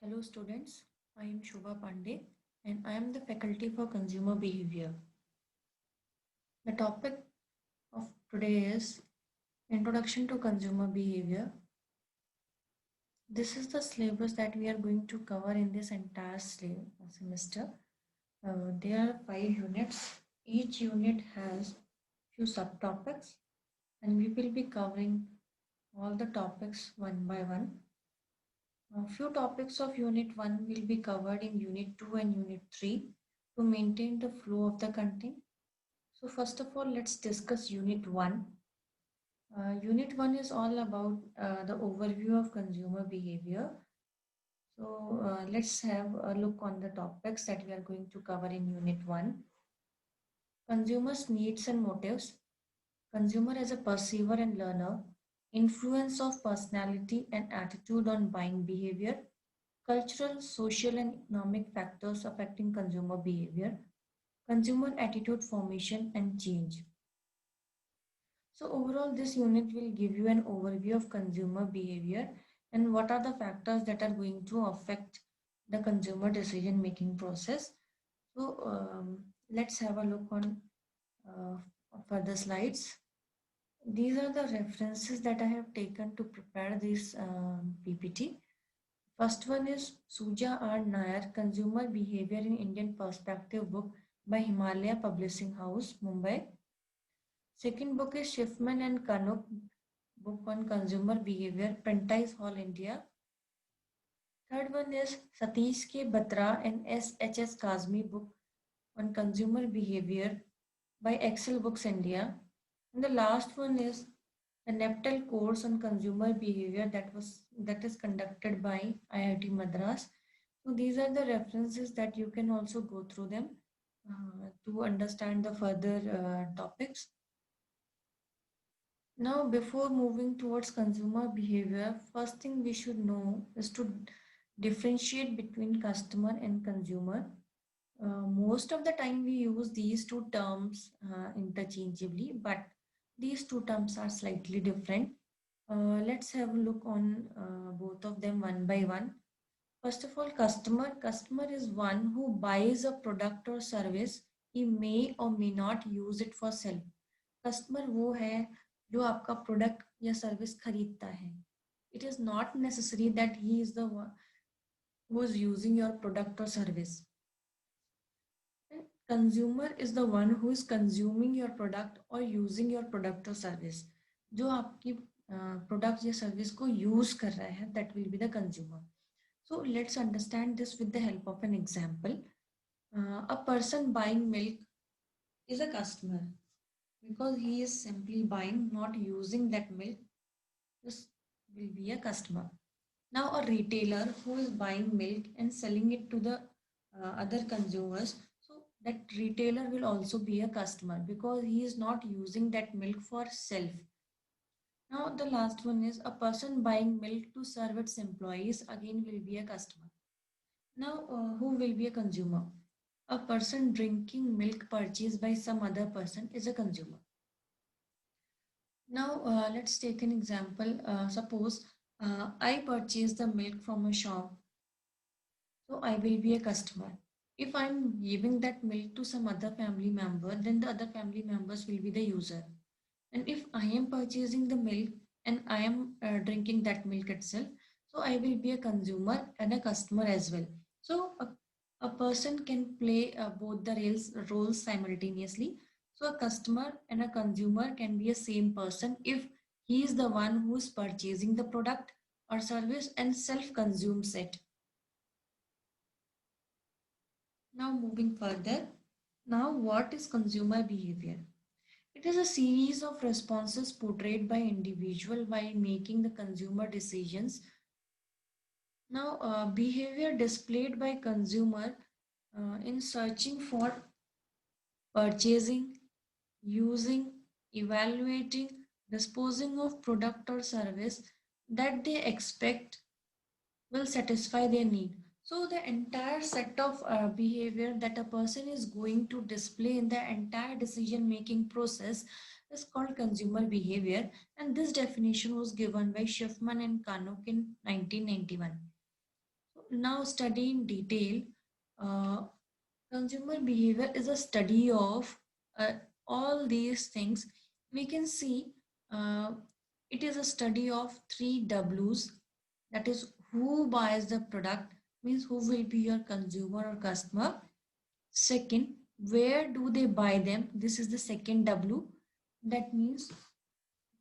Hello students, I am Shobha Pandey and I am the faculty for consumer behavior. The topic of today is Introduction to Consumer Behavior. This is the syllabus that we are going to cover in this entire semester. There are 5 units. Each unit has few subtopics and we will be covering all the topics one by one. A few topics of Unit 1 will be covered in Unit 2 and Unit 3 to maintain the flow of the content. So first of all, let's discuss Unit 1. Unit 1 is all about the overview of consumer behavior. So let's have a look on the topics that we are going to cover in Unit 1. Consumers' needs and motives, consumer as a perceiver and learner, influence of personality and attitude on buying behavior, cultural, social, and economic factors affecting consumer behavior, consumer attitude formation and change. So overall, this unit will give you an overview of consumer behavior and what are the factors that are going to affect the consumer decision making process. So let's have a look on uh, further slides. These are the references that I have taken to prepare this PPT. First one is Suja R. Nair, Consumer Behavior in Indian Perspective book by Himalaya Publishing House, Mumbai. Second book is Schiffman and Kanuk, book on consumer behavior, Prentice Hall, India. Third one is Satish K. Batra and S.H.S. Kazmi, book on consumer behavior by Excel Books, India. And the last one is the NEPTEL course on consumer behavior that is conducted by IIT Madras. So these are the references that you can also go through them to understand the further topics. Now, before moving towards consumer behavior, first thing we should know is to differentiate between customer and consumer. Most of the time we use these two terms interchangeably, but these two terms are slightly different. Let's have a look on both of them one by one. First of all, customer. Customer is one who buys a product or service. He may or may not use it for self. Customer वो है जो आपका product या service खरीदता है. It is not necessary that he is the one who is using your product or service. And consumer is the one who is consuming your product or using your product or service. जो आपकी product या service को use कर रहा है, that will be the consumer. So let's understand this with the help of an example. A person buying milk is a customer because he is simply buying, not using that milk. This will be a customer. Now, a retailer who is buying milk and selling it to the other consumers, so that retailer will also be a customer because he is not using that milk for self. Now, the last one is a person buying milk to serve its employees, again will be a customer. Now, who will be a consumer? A person drinking milk purchased by some other person is a consumer. Now, let's take an example. Suppose I purchase the milk from a shop, so I will be a customer. If I'm giving that milk to some other family member, then the other family members will be the user. And if I am purchasing the milk and I am drinking that milk itself, so I will be a consumer and a customer as well. So a person can play both the roles simultaneously. So a customer and a consumer can be a same person if he is the one who is purchasing the product or service and self-consumes it. Now moving further, now what is consumer behavior? It is a series of responses portrayed by individual while making the consumer decisions. Now, behavior displayed by consumer in searching for, purchasing, using, evaluating, disposing of product or service that they expect will satisfy their need. So the entire set of behavior that a person is going to display in the entire decision making process is called consumer behavior, and this definition was given by Schiffman and Kanuk in 1991. So now study in detail. Uh, Consumer behavior is a study of uh, all these things. We can see uh, it is a study of three W's. That is, who buys the product, means who will be your consumer or customer. Second, where do they buy them? This is the second W. That means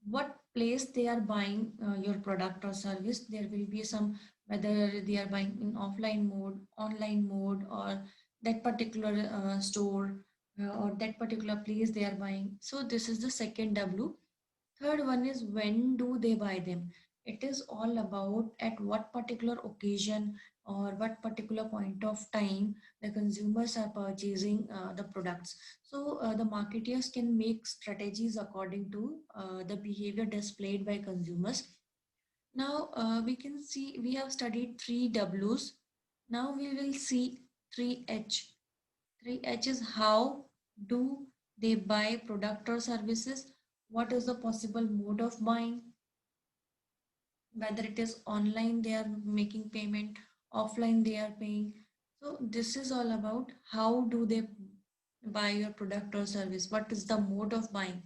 what place they are buying your product or service. There will be some, whether they are buying in offline mode, online mode, or that particular store, or that particular place they are buying. So this is the second W. Third one is, when do they buy them? It is all about at what particular occasion or what particular point of time the consumers are purchasing the products. So the marketeers can make strategies according to the behavior displayed by consumers. Now we can see we have studied three W's. Now we will see three H. Three H is, how do they buy product or services? What is the possible mode of buying? Whether it is online they are making payment, offline they are paying. So this is all about how do they buy your product or service? What is the mode of buying?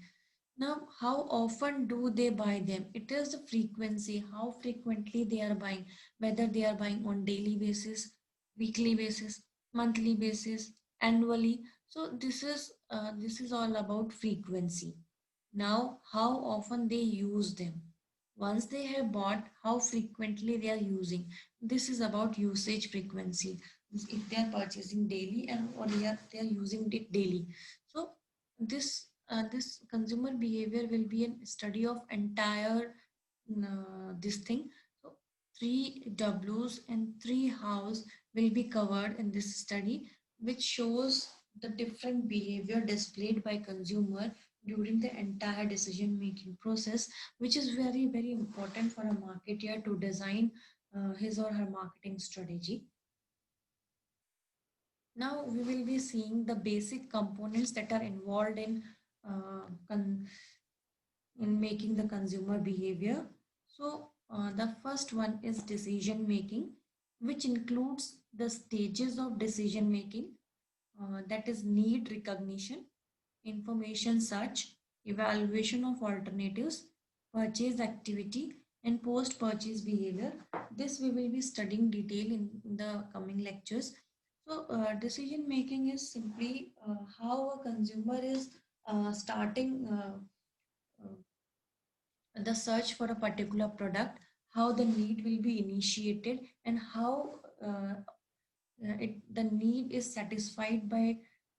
Now, how often do they buy them? It is the frequency, how frequently they are buying, whether they are buying on daily basis, weekly basis, monthly basis, annually. So this is all about frequency. Now, how often they use them? Once they have bought, how frequently they are using. This is about usage frequency. If they are purchasing daily and or they are using it daily. So this consumer behavior will be a study of entire this thing. So three W's and three hows will be covered in this study, which shows the different behavior displayed by consumer during the entire decision making process, which is very very important for a marketer to design his or her marketing strategy. Now we will be seeing the basic components that are involved uh, con- in making the consumer behavior. So the first one is decision making, which includes the stages of decision making, that is need recognition, information search, evaluation of alternatives, purchase activity, and post purchase behavior. This we will be studying detail in the coming lectures. So decision making is simply how a consumer is starting uh, the search for a particular product, how the need will be initiated, and how the need is satisfied by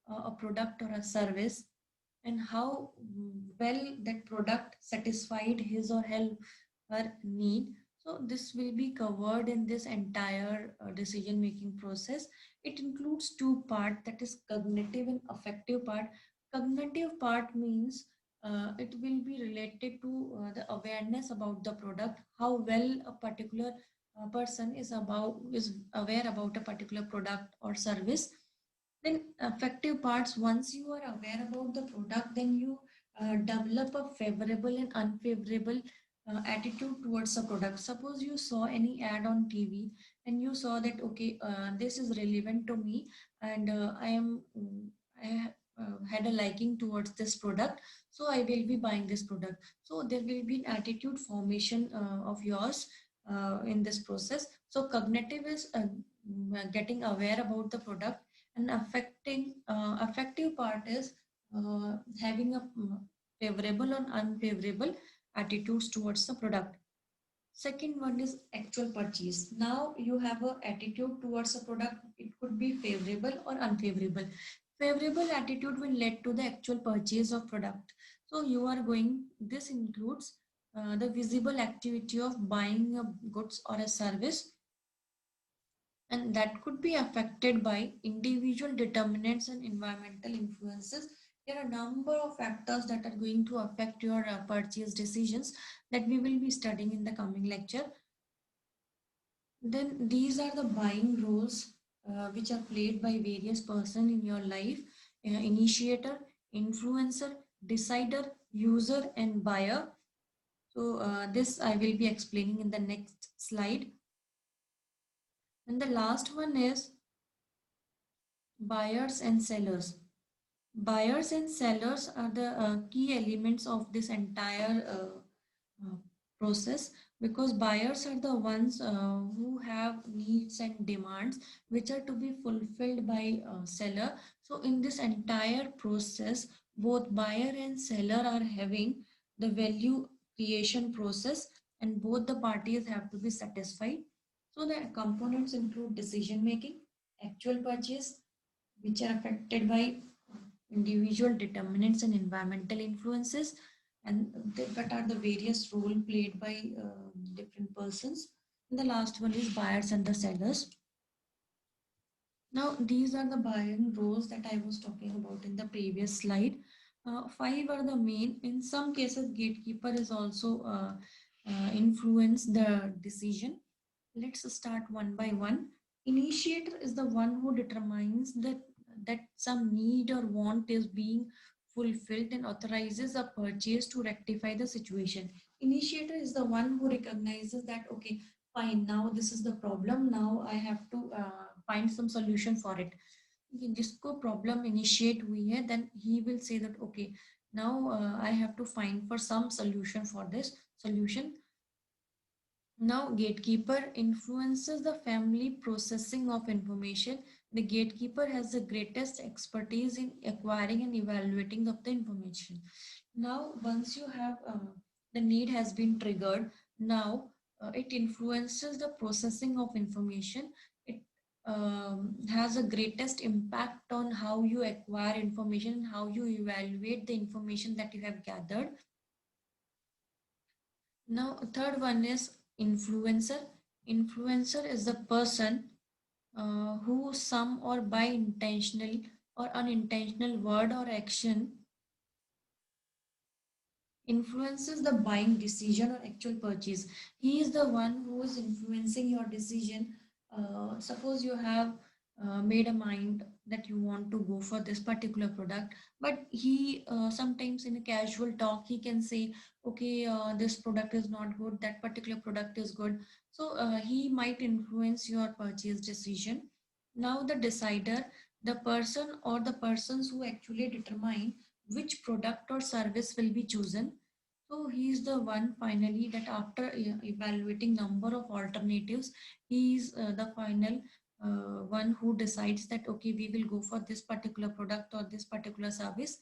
a product or a service, and how well that product satisfied his or her need. So this will be covered in this entire decision making process. It includes two part, that is cognitive and affective part. Cognitive part means it will be related to the awareness about the product, how well a particular person is aware about a particular product or service. Then affective parts, once you are aware about the product, then you develop a favorable and unfavorable attitude towards a product. Suppose you saw any ad on TV and you saw that, okay, this is relevant to me, and I had a liking towards this product, so I will be buying this product. So there will be an attitude formation of yours in this process. So cognitive is getting aware about the product, and affective part is having a favorable and unfavorable attitudes towards the product. Second one is actual purchase. Now you have a attitude towards a product. It could be favorable or unfavorable. Favorable attitude will lead to the actual purchase of product. So you are going. This includes the visible activity of buying a goods or a service, and that could be affected by individual determinants and environmental influences. There are a number of factors that are going to affect your purchase decisions that we will be studying in the coming lecture. Then these are the buying roles which are played by various person in your life: initiator, influencer, decider, user, and buyer. So this I will be explaining in the next slide. And the last one is buyers and sellers. Buyers and sellers are the key elements of this entire uh, process, because buyers are the ones who have needs and demands which are to be fulfilled by seller. So in this entire process, both buyer and seller are having the value creation process, and both the parties have to be satisfied. So the components include decision making, actual purchase, which are affected by individual determinants and environmental influences, and what are the various role played by different persons. And the last one is buyers and the sellers. Now these are the buying roles that I was talking about in the previous slide. Five are the main. In some cases gatekeeper is also influence the decision. Let's start one by one. Initiator is the one who determines that some need or want is being fulfilled and authorizes a purchase to rectify the situation. Initiator is the one who recognizes that, okay, fine, now this is the problem, now I have to find some solution for it. जिसको problem initiate हुई है, then he will say that, okay, now I have to find for some solution for this solution. Now, gatekeeper influences the family processing of information. The gatekeeper has the greatest expertise in acquiring and evaluating of the information. Now, once you have the need has been triggered, now it influences the processing of information. It has a greatest impact on how you acquire information, how you evaluate the information that you have gathered. Now, third one is influencer. Influencer is the person who some or by intentional or unintentional word or action influences the buying decision or actual purchase. He is the one who is influencing your decision. Suppose you have made a mind that you want to go for this particular product, but he sometimes in a casual talk he can say, okay, this product is not good, that particular product is good. So he might influence your purchase decision. Now the decider, the person or the persons who actually determine which product or service will be chosen. So he is the one finally that after evaluating number of alternatives, he is the final one who decides that, okay, we will go for this particular product or this particular service.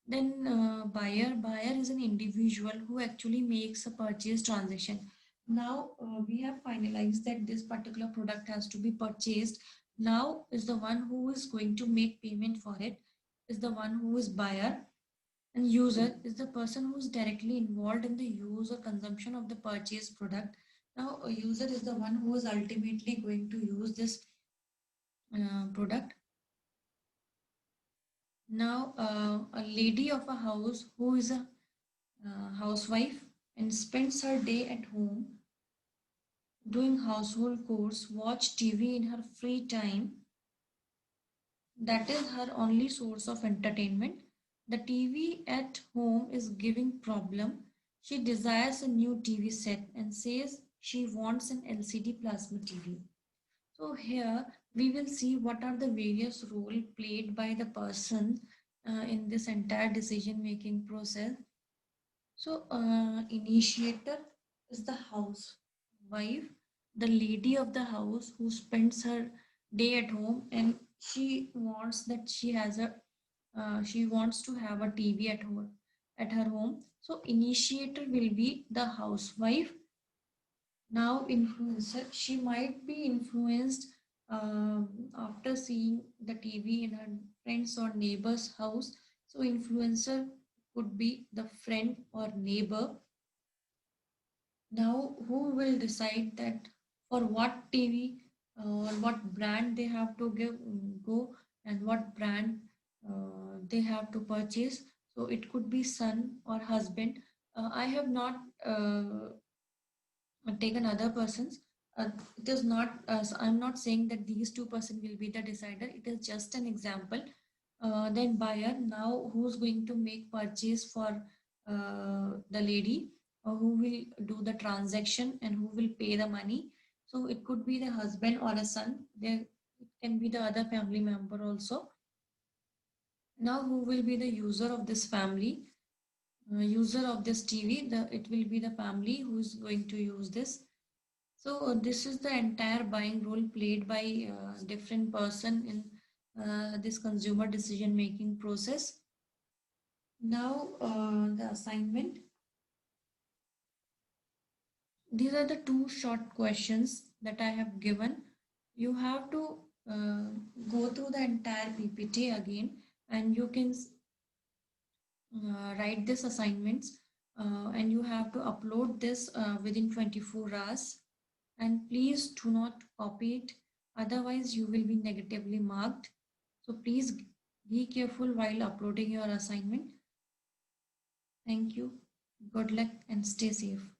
Then buyer is an individual who actually makes a purchase transaction. Now we have finalized that this particular product has to be purchased. Now is the one who is going to make payment for it, is the one who is buyer. And user is the person who is directly involved in the use or consumption of the purchased product. Now a user is the one who is ultimately going to use this product. Now a lady of a house who is a housewife and spends her day at home doing household chores, watch TV in her free time. That is her only source of entertainment. The TV at home is giving problem. She desires a new TV set and says she wants an LCD plasma TV. So here we will see what are the various role played by the person in this entire decision making process. So, initiator is the housewife, the lady of the house who spends her day at home, and she wants that she wants to have a TV at her home. So, initiator will be the housewife. Now, influencer, she might be influenced after seeing the TV in her friends or neighbor's house. So, influencer could be the friend or neighbor. Now, who will decide that for what TV or what brand they have to go, and what brand they have to purchase? So it could be son or husband. I have not taken other persons. It is not. I'm not saying that these two person will be the decider. It is just an example. Then buyer, now who's going to make purchase for the lady, who will do the transaction and who will pay the money. So it could be the husband or a son. There it can be the other family member also. Now, who will be the user of this family? User of this TV, it will be the family who is going to use this. So this is the entire buying role played by different person in this consumer decision making process. Now the assignment. These are the two short questions that I have given. You have to go through the entire PPT again, and you can write this assignments, and you have to upload this within 24 hours. And please do not copy it, otherwise you will be negatively marked. So please be careful while uploading your assignment. Thank you. Good luck and stay safe.